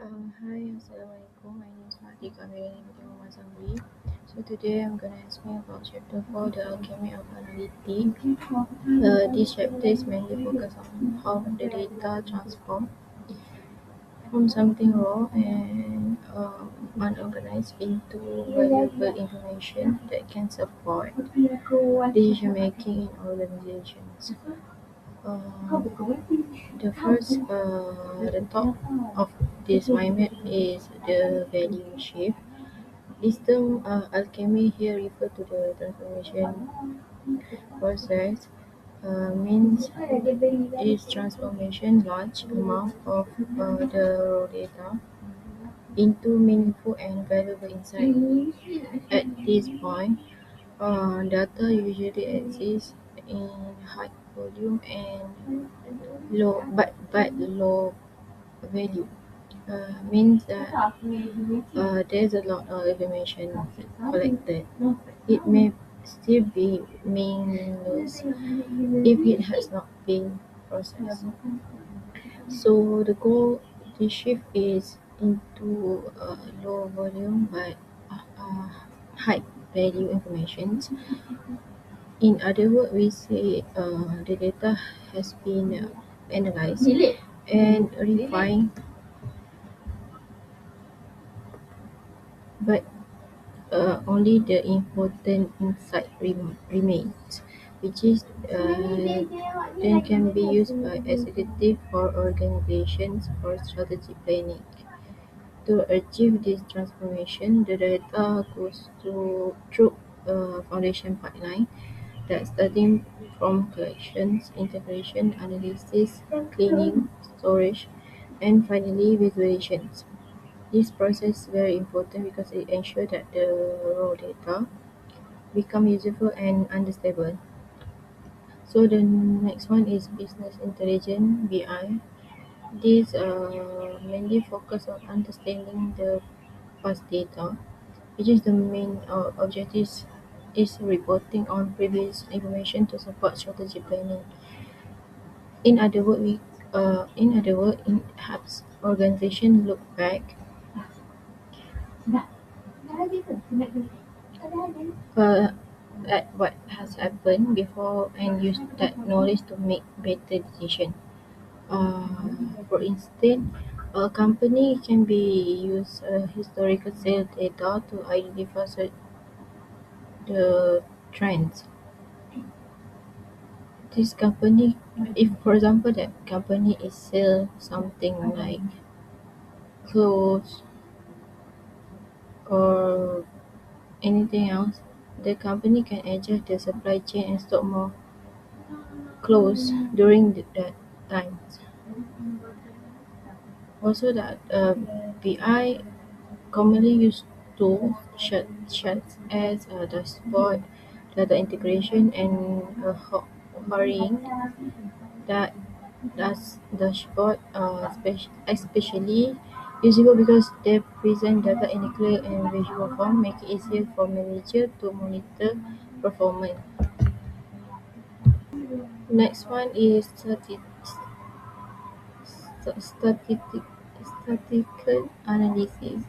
Hi, Assalamualaikum. My name is ATIQAH. So today I'm gonna explain about chapter 4, the alchemy of analytic. This chapter is mainly focused on how the data transform from something raw and unorganized into valuable information that can support decision making in organizations. The top of this mind map is the value shift. This term alchemy here refer to the transformation process. Means is transformation large amount of the raw data into meaningful and valuable insight. At this point, data usually exists in high volume and low but low value. Means that there's a lot of information collected. It may still be meaningless if it has not been processed. So the goal to shift is into low volume but high value information. In other words, we say the data has been analyzed and refined, but only the important insight remains, which is then can be used by executive or organizations for strategy planning. To achieve this transformation, the data goes through a foundation pipeline that starting from collections, integration, analysis, cleaning, storage, and finally visualizations. This process is very important because it ensures that the raw data become useful and understandable. So the next one is business intelligence (BI). This mainly focus on understanding the past data, which is the main objective is reporting on previous information to support strategy planning. In other words, it helps organization look back uh, at what has happened before and use that knowledge to make better decision. For instance, a company can be use historical sales data to identify the trends. This company, if for example that company is sell something like clothes or anything else, the company can adjust the supply chain and stock more clothes during that time. Also, that BI commonly used tools such as dashboard, data integration, and hurrying. That dashboard especially useful because they present data in a clear and visual form, make it easier for manager to monitor performance. Next one is statistic, statistical analysis.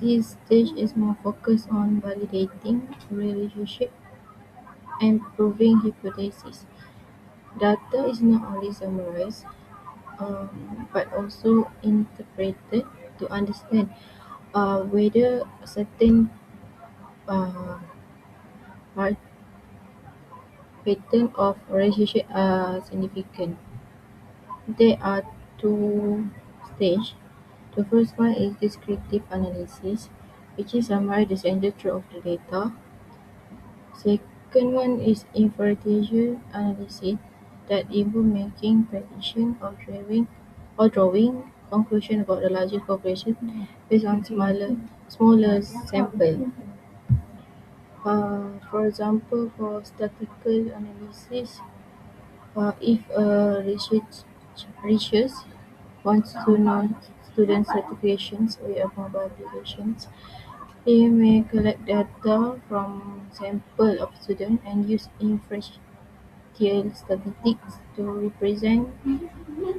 This stage is more focused on validating relationship and proving hypotheses. Data is not only summarized but also interpreted to understand whether certain uh, part- pattern of relationship are significant. There are two stages. The first one is descriptive analysis, which is summarize the central truth of the data. Second one is inferential analysis that involve making prediction or drawing conclusion about the larger population based on smaller sample. For example, for statistical analysis, if a research wants to know student certifications or mobile applications, they may collect data from sample of students and use inferential statistics to represent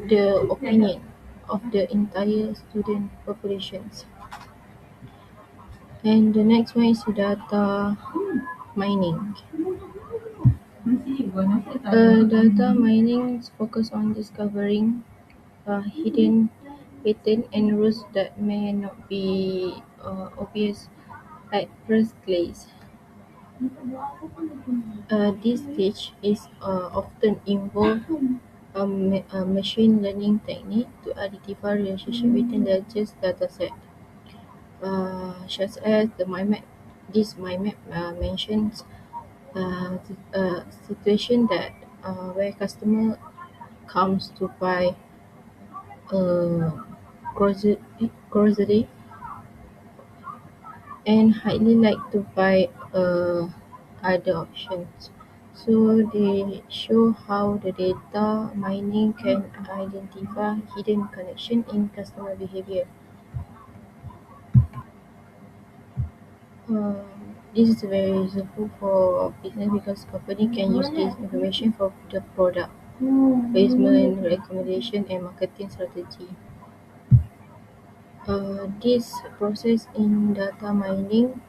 the opinion. of the entire student populations. And the next one is data mining. Data mining is focused on discovering hidden pattern and rules that may not be obvious at first glance. This stage is often involve a machine learning technique to identify relationship between largest dataset, such as the MIMAP. This MIMAP mentions situation that where customer comes to buy a grocery and highly like to buy other options. So they show how the data mining can identify hidden connection in customer behavior. This is very useful for business because company can use this information for the product placement, recommendation, and marketing strategy. This process in data mining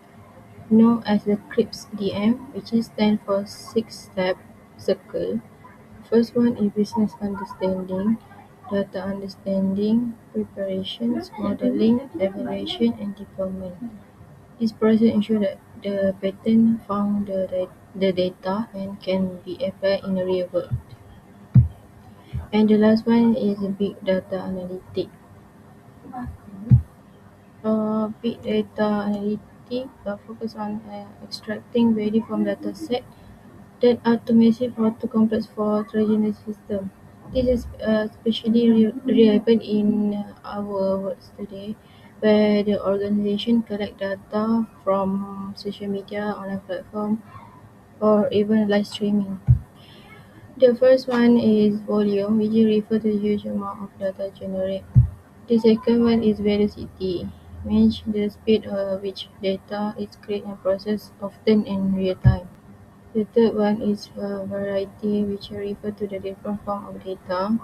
known as the CRISP-DM, which is stand for six-step circle. First one is business understanding, data understanding, preparations, modeling, evaluation, and deployment. This process ensures that the pattern found the data and can be applied in the real world. And the last one is big data analytics. Big data analytics focus on extracting value from data set that are too massive or too complex for traditional system. This is especially relevant in our world today, where the organization collect data from social media, online platform, or even live streaming. The first one is volume, which refers to the huge amount of data generated. The second one is velocity, means the speed at which data is created and processed, often in real time. The third one is variety, which refers to the different form of data,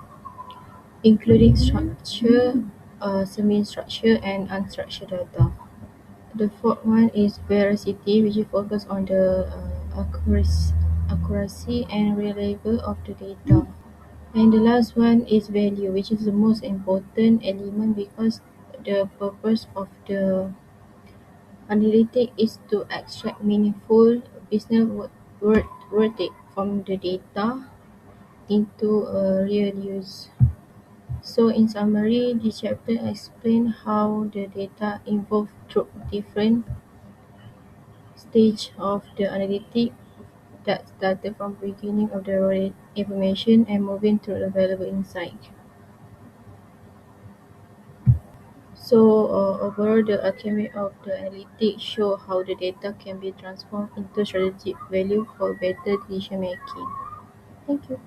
including structured, semi-structured, and unstructured data. The fourth one is veracity, which focuses on the accuracy and reliability of the data. And the last one is value, which is the most important element because the purpose of the analytic is to extract meaningful business verdict from the data into a real use. So in summary, this chapter explains how the data evolve through different stages of the analytic that started from beginning of the raw information and moving to the valuable insight. So overall, the alchemy of the analytics show how the data can be transformed into strategic value for better decision making. Thank you.